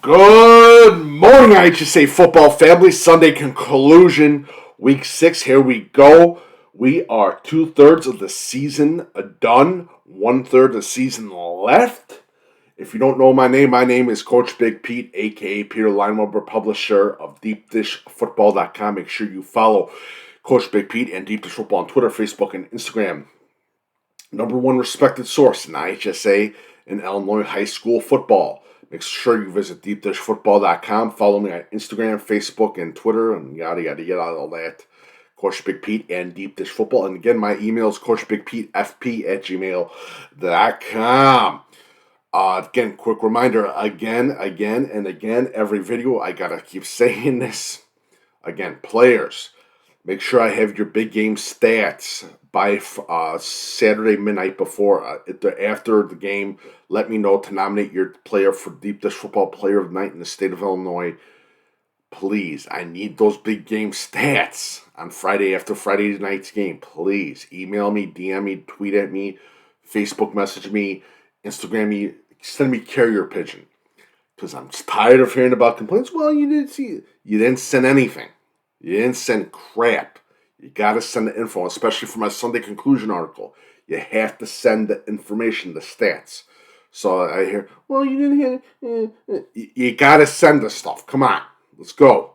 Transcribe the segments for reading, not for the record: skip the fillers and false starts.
Good morning, IHSA football family. Sunday conclusion, week 6. Here we go. We are 2/3 of the season done, 1/3 of the season left. If you don't know my name is Coach Big Pete, aka Peter Lineweber, publisher of DeepDishFootball.com. Make sure you follow Coach Big Pete and Deep Dish Football on Twitter, Facebook, and Instagram. Number one respected source in IHSA and Illinois high school football. Make sure you visit deepdishfootball.com. Follow me on Instagram, Facebook, and Twitter, and yada, yada, yada, all that. Coach Big Pete and Deep Dish Football. And again, my email is coachbigpetefp@gmail.com. Again, quick reminder, again, and again, every video, I gotta keep saying this. Again, players, make sure I have your big game stats by Saturday midnight before. After the game, let me know to nominate your player for Deep Dish Football Player of the Night in the state of Illinois. Please, I need those big game stats on Friday after Friday night's game. Please, email me, DM me, tweet at me, Facebook message me, Instagram me, send me carrier pigeon. Because I'm just tired of hearing about complaints. Well, you didn't send anything. You didn't send crap. You got to send the info, especially for my Sunday conclusion article. You have to send the information, the stats. So I hear, well, you didn't hear. You got to send the stuff. Come on. Let's go.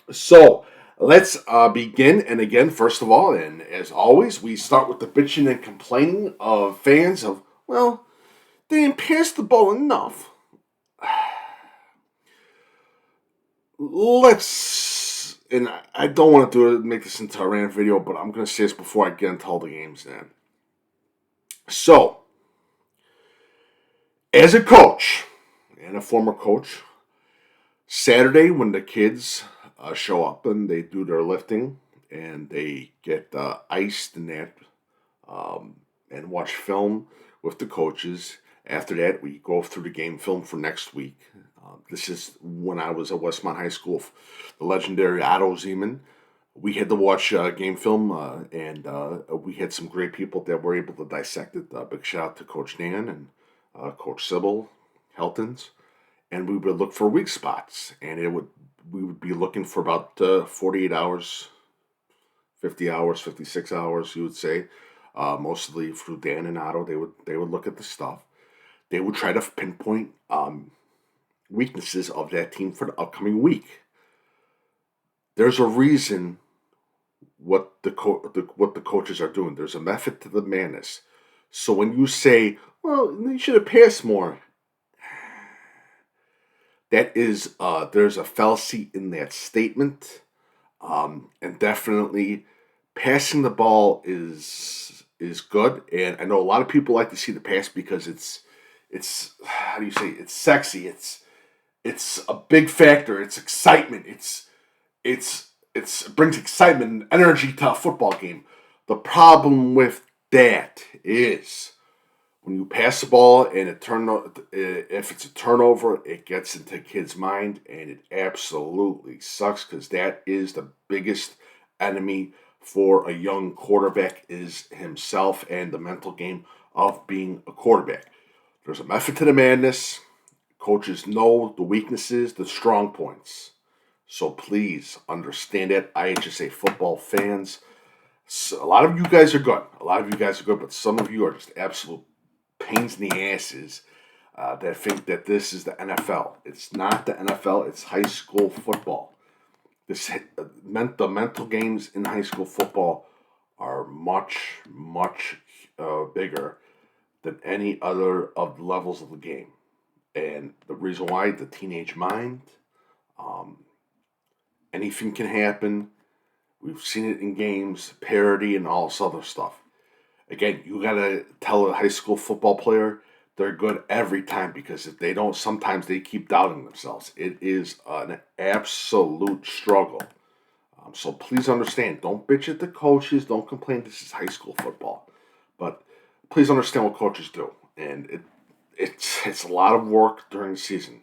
So let's begin. And again, first of all, and as always, we start with the bitching and complaining of fans of, well, they didn't pass the ball enough. And I don't want to make this into a rant video, but I'm going to say this before I get into all the games then. So, as a coach and a former coach, Saturday when the kids show up and they do their lifting and they get iced and that and watch film with the coaches. After that, we go through the game film for next week. This is when I was at Westmont High School, the legendary Otto Zeman. We had to watch game film, and we had some great people that were able to dissect it. Big shout out to Coach Dan and Coach Sybil Heltons. And we would look for weak spots, and we would be looking for about 48 hours, 50 hours, 56 hours, you would say. Mostly through Dan and Otto, they would look at the stuff. They would try to pinpoint weaknesses of that team for the upcoming week. There's a reason what the coaches are doing. There's a method to the madness. So when you say, well, you should have passed more, that is there's a fallacy in that statement, and definitely passing the ball is good. And I know a lot of people like to see the pass because it's how do you say, it's sexy. It's a big factor. It's excitement. It brings excitement and energy to a football game. The problem with that is when you pass the ball and if it's a turnover, it gets into kids' mind, and it absolutely sucks because that is the biggest enemy for a young quarterback is himself and the mental game of being a quarterback. There's a method to the madness. Coaches know the weaknesses, the strong points. So please understand that, IHSA football fans. So a lot of you guys are good. But some of you are just absolute pains in the asses that think that this is the NFL. It's not the NFL. It's high school football. The mental games in high school football are much, much bigger than any other of the levels of the game. And the reason why, the teenage mind, anything can happen. We've seen it in games, parody, and all this other stuff. Again, you got to tell a high school football player they're good every time, because if they don't, sometimes they keep doubting themselves. It is an absolute struggle. So please understand, don't bitch at the coaches, don't complain. This is high school football. But please understand what coaches do. And it's a lot of work during the season.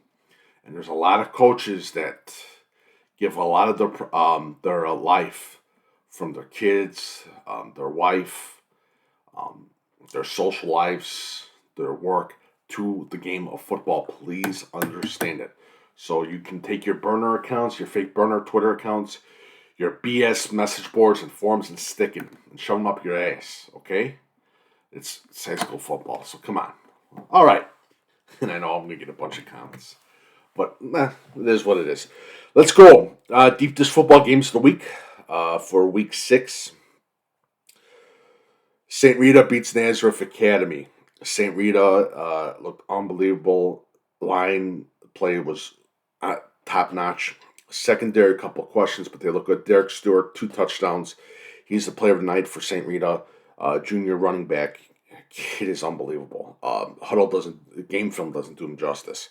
And there's a lot of coaches that give a lot of their life from their kids, their wife, their social lives, their work. to the game of football. Please understand it. So you can take your burner accounts, your fake burner Twitter accounts, your BS message boards and forums and stick it and shove them up your ass, okay? It's high school football, so come on. All right. And I know I'm going to get a bunch of comments. But it is what it is. Let's go. Deep dish football games of the week for week 6. St. Rita beats Nazareth Academy. St. Rita looked unbelievable. Line play was top notch. Secondary, a couple questions, but they look good. Derrick Stewart, 2 touchdowns. He's the player of the night for St. Rita, junior running back. Kid is unbelievable. Game film doesn't do him justice.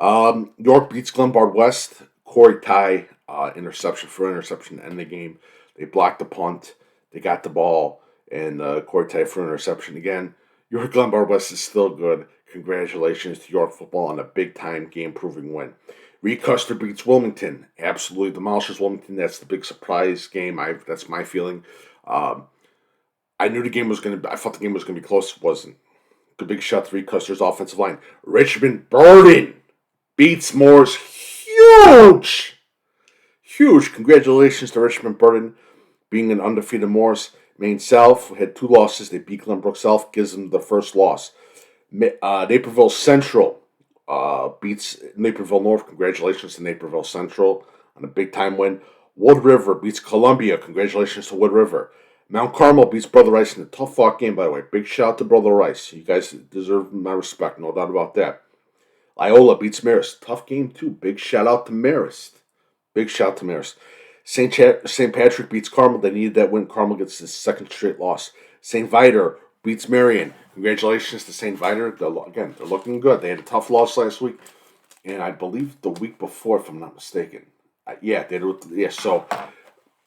York beats Glenwood West. Corey Ty, interception to end the game. They blocked the punt. They got the ball. And Corey Ty for interception again. York Glenwood West is still good. Congratulations to York football on a big-time game-proving win. Rita Custer beats Wilmington. Absolutely demolishes Wilmington. That's the big surprise game. That's my feeling. I knew the game was going to. I thought the game was going to be close. It wasn't. The big shot to Rita Custer's offensive line. Richmond Burden beats Morris. Huge. Congratulations to Richmond Burden being an undefeated Morris. Maine South had 2 losses. They beat Glenbrook South, gives them the first loss. Naperville Central beats Naperville North. Congratulations to Naperville Central on a big-time win. Wood River beats Columbia. Congratulations to Wood River. Mount Carmel beats Brother Rice in a tough-fought game, by the way. Big shout out to Brother Rice. You guys deserve my respect, no doubt about that. Loyola beats Marist. Tough game, too. Big shout-out to Marist. St. Patrick beats Carmel. They needed that win. Carmel gets his 2nd straight loss. St. Viator beats Marion. Congratulations to St. Viator. They're looking good. They had a tough loss last week. And I believe the week before, if I'm not mistaken. So,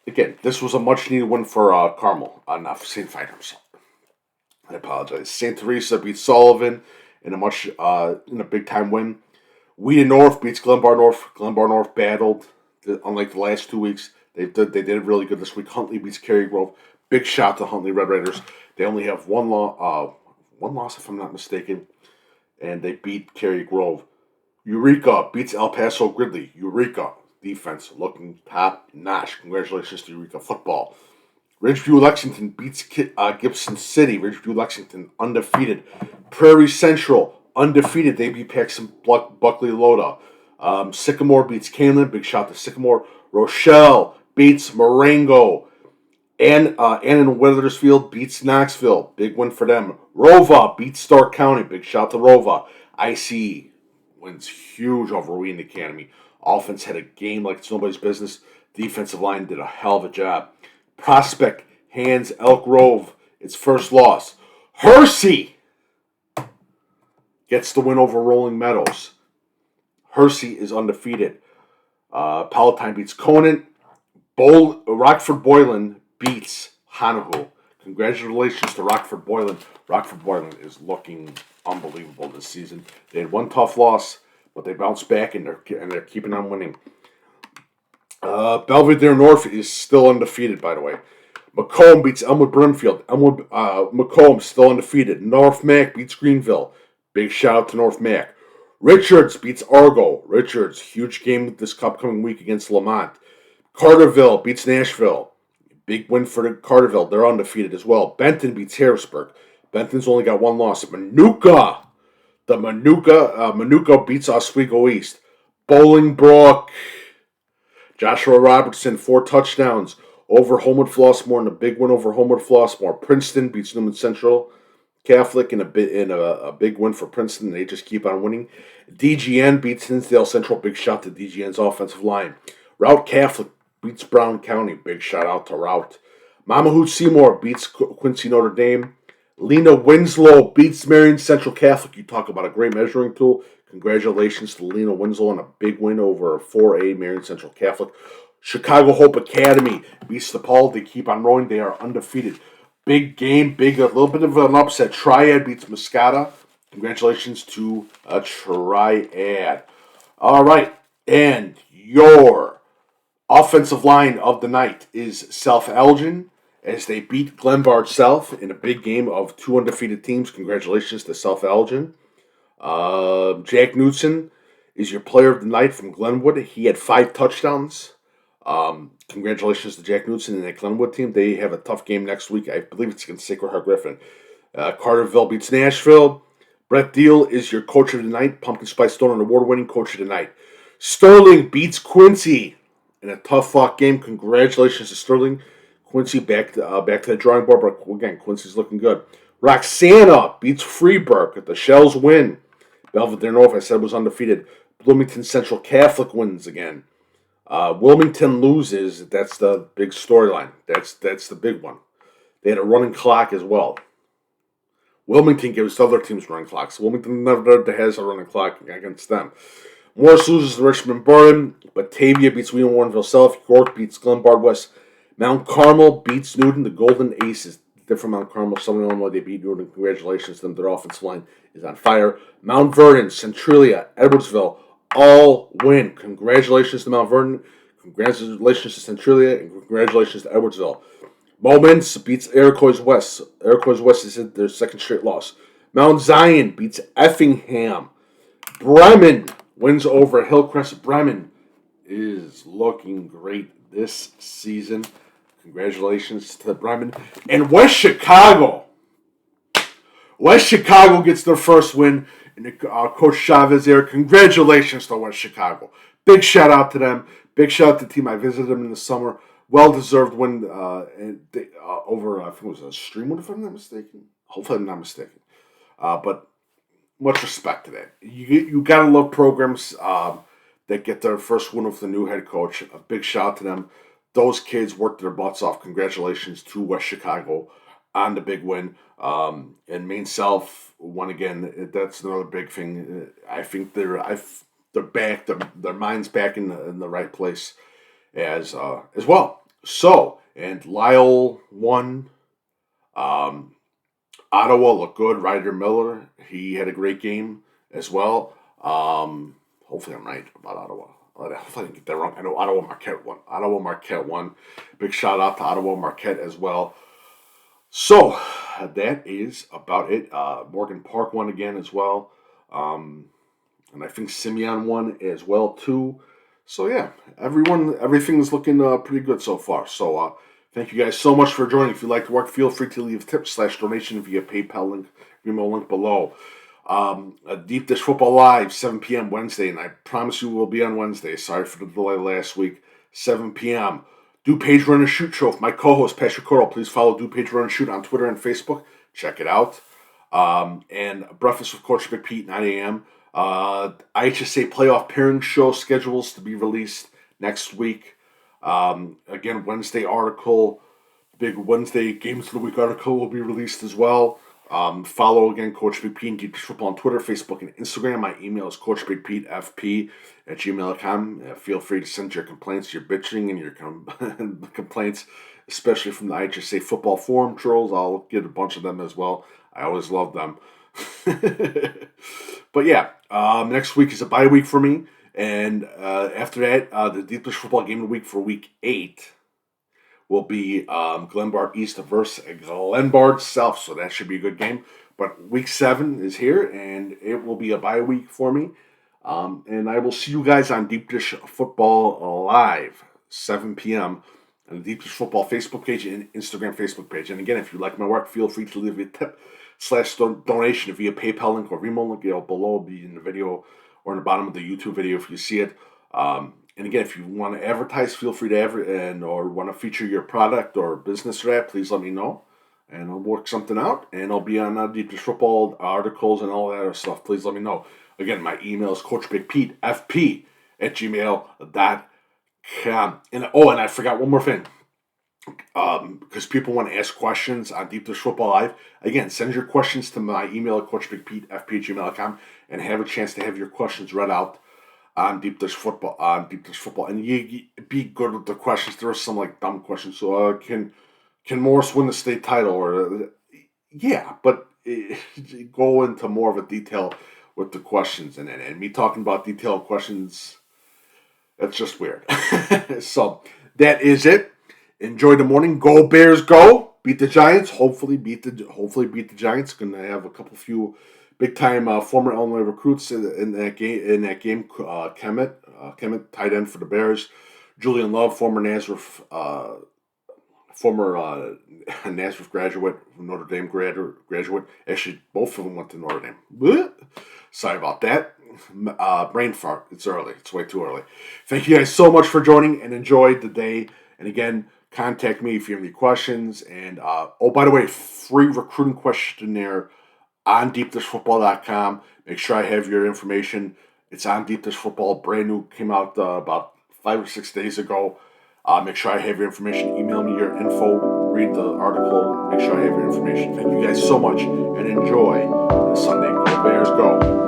again, this was a much-needed win for Carmel. Not for St. Viator. I apologize. St. Teresa beats Sullivan in a big-time win. Wheaton North beats Glenbar North. Glenbar North battled. Unlike the last 2 weeks, they did really good this week. Huntley beats Cary Grove. Big shout to Huntley Red Raiders. They only have one loss, if I'm not mistaken, and they beat Cary Grove. Eureka beats El Paso Gridley. Eureka defense looking top notch. Congratulations to Eureka football. Ridgeview Lexington beats Gibson City. Ridgeview Lexington undefeated. Prairie Central undefeated. They beat Paxton Buckley Loda. Sycamore beats Canlan. Big shout to Sycamore. Rochelle beats Marengo. And in Weathersfield beats Knoxville. Big win for them. Rova beats Stark County. Big shout to Rova. IC wins huge over Wheaton Academy. Offense had a game like it's nobody's business. Defensive line did a hell of a job. Prospect hands Elk Grove its first loss. Hersey gets the win over Rolling Meadows. Hersey is undefeated. Palatine beats Conant. Rockford Boylan beats Honohu. Congratulations to Rockford Boylan. Rockford Boylan is looking unbelievable this season. They had one tough loss, but they bounced back and they're keeping on winning. Belvedere North is still undefeated, by the way. Macomb beats Elmwood Brimfield. Macomb still undefeated. North Mac beats Greenville. Big shout out to North Mac. Richards beats Argo. Richards, huge game this upcoming week against Lamont. Carterville beats Nashville. Big win for Carterville. They're undefeated as well. Benton beats Harrisburg. Benton's only got one loss. Manuka beats Oswego East. Bolingbrook. Joshua Robertson, 4 touchdowns over Homewood Flossmoor, and a big win over Homewood Flossmoor. Princeton beats Newman Central Catholic in a big win for Princeton. They just keep on winning. DGN beats Hinsdale Central. Big shout to DGN's offensive line. Route Catholic beats Brown County. Big shout out to Route. Mama Hoot Seymour beats Quincy Notre Dame. Lena Winslow beats Marion Central Catholic. You talk about a great measuring tool. Congratulations to Lena Winslow on a big win over 4A Marion Central Catholic. Chicago Hope Academy beats DePaul. They keep on rolling. They are undefeated. Big game, a little bit of an upset. Triad beats Muscata. Congratulations to a Triad. All right, and your offensive line of the night is South Elgin as they beat Glenbard South in a big game of 2 undefeated teams. Congratulations to South Elgin. Jack Knudson is your player of the night from Glenwood. He had 5 touchdowns. Congratulations to Jack Knudson and that Glenwood team. They have a tough game next week. I believe it's against Sacred Heart Griffin. Carterville beats Nashville. Brett Diel is your coach of the night. Pumpkin Spice Stone award-winning coach of the night. Sterling beats Quincy in a tough-fought game. Congratulations to Sterling. Quincy back to the drawing board, but again, Quincy's looking good. Roxana beats Freeburg. The Shells win. Belvedere North, I said, was undefeated. Bloomington Central Catholic wins again. Wilmington loses. That's the big storyline. That's the big one. They had a running clock as well. Wilmington gives other teams running clocks. Wilmington never has a running clock against them. Morris loses to Richmond Burton. Batavia beats Wheeling Warrenville South. York beats Glenbard West. Mount Carmel beats Newton. The Golden Aces. Different Mount Carmel. Southern Illinois, they beat Newton. Congratulations to them. Their offensive line is on fire. Mount Vernon, Centralia, Edwardsville, all win. Congratulations to Mount Vernon. Congratulations to Centralia. And congratulations to Edwardsville. Moments beats Iroquois West. Iroquois West is in their second straight loss. Mount Zion beats Effingham. Bremen wins over Hillcrest. Bremen is looking great this season. Congratulations to Bremen. And West Chicago. West Chicago gets their first win. And Coach Chavez there. Congratulations to West Chicago. Big shout out to them. Big shout out to the team. I visited them in the summer. Well-deserved win over, I think it was a Streamwood, if I'm not mistaken. Hopefully I'm not mistaken. But much respect to that. You got to love programs that get their first win with the new head coach. A big shout out to them. Those kids worked their butts off. Congratulations to West Chicago on the big win. And Maine South won again. That's another big thing. I think they're back. Their mind's back in the right place as well. So, and Lyle won. Ottawa looked good. Ryder Miller, he had a great game as well. Hopefully I'm right about Ottawa. Hopefully I didn't get that wrong. I know Ottawa Marquette won. Big shout out to Ottawa Marquette as well. So, that is about it. Morgan Park won again as well. And I think Simeon won as well too. So yeah, everything's looking pretty good so far. So thank you guys so much for joining. If you like the work, feel free to leave tips / donation via PayPal link, VENMO link below. A Deep Dish Football Live, 7 p.m. Wednesday, and I promise you we'll be on Wednesday. Sorry for the delay last week. 7 p.m. Do Page Run and Shoot show with my co-host, Patrick Coral. Please follow Do Page Run and Shoot on Twitter and Facebook. Check it out. And Breakfast with Coach Big Pete, 9 a.m. IHSA playoff pairing show schedules to be released next week. Again, Wednesday article, big Wednesday Games of the Week article will be released as well. Follow again Coach Big Pete and Deep Dish Football on Twitter, Facebook, and Instagram. My email is coachbigpetefp@gmail.com. Feel free to send your complaints, your bitching, and your complaints, especially from the IHSA football forum trolls. I'll get a bunch of them as well. I always love them. But yeah, next week is a bye week for me. And after that, the Deep Dish Football Game of the Week for Week 8 will be Glenbard East versus Glenbard South. So that should be a good game. But Week 7 is here, and it will be a bye week for me. And I will see you guys on Deep Dish Football Live, 7 p.m. on the Deep Dish Football Facebook page and Instagram Facebook page. And again, if you like my work, feel free to leave a tip / donation via PayPal link or VENMO link. Below, be in the video or in the bottom of the YouTube video if you see it. And again, if you want to advertise, feel free to or want to feature your product or business rap, please let me know. And I'll work something out. And I'll be on Deep Dish Football articles and all that other stuff. Please let me know. Again, my email is coachbigpetefp@gmail.com. And I forgot one more thing. Because people want to ask questions on Deep Dish Football Live. Again, send your questions to my email at coachbigpetefp@gmail.com and have a chance to have your questions read out on Deep Dish Football. And you be good with the questions. There are some like dumb questions. So can Morris win the state title? Or yeah, but go into more of a detail with the questions and me talking about detailed questions. That's just weird. So that is it. Enjoy the morning. Go Bears, go! Beat the Giants. Hopefully beat the Giants. Going to have a few big time former Illinois recruits in that game. Kemet, tight end for the Bears. Julian Love, former Nazareth Nazareth graduate, Notre Dame graduate. Actually, both of them went to Notre Dame. Blech. Sorry about that. Brain fart. It's early. It's way too early. Thank you guys so much for joining and enjoyed the day. And again, contact me if you have any questions. And by the way, free recruiting questionnaire on deepdishfootball.com. Make sure I have your information. It's on Deep Dish Football. Brand new. Came out about 5 or 6 days ago. Make sure I have your information. Email me your info. Read the article. Make sure I have your information. Thank you guys so much and enjoy the Sunday. Go Bears, go.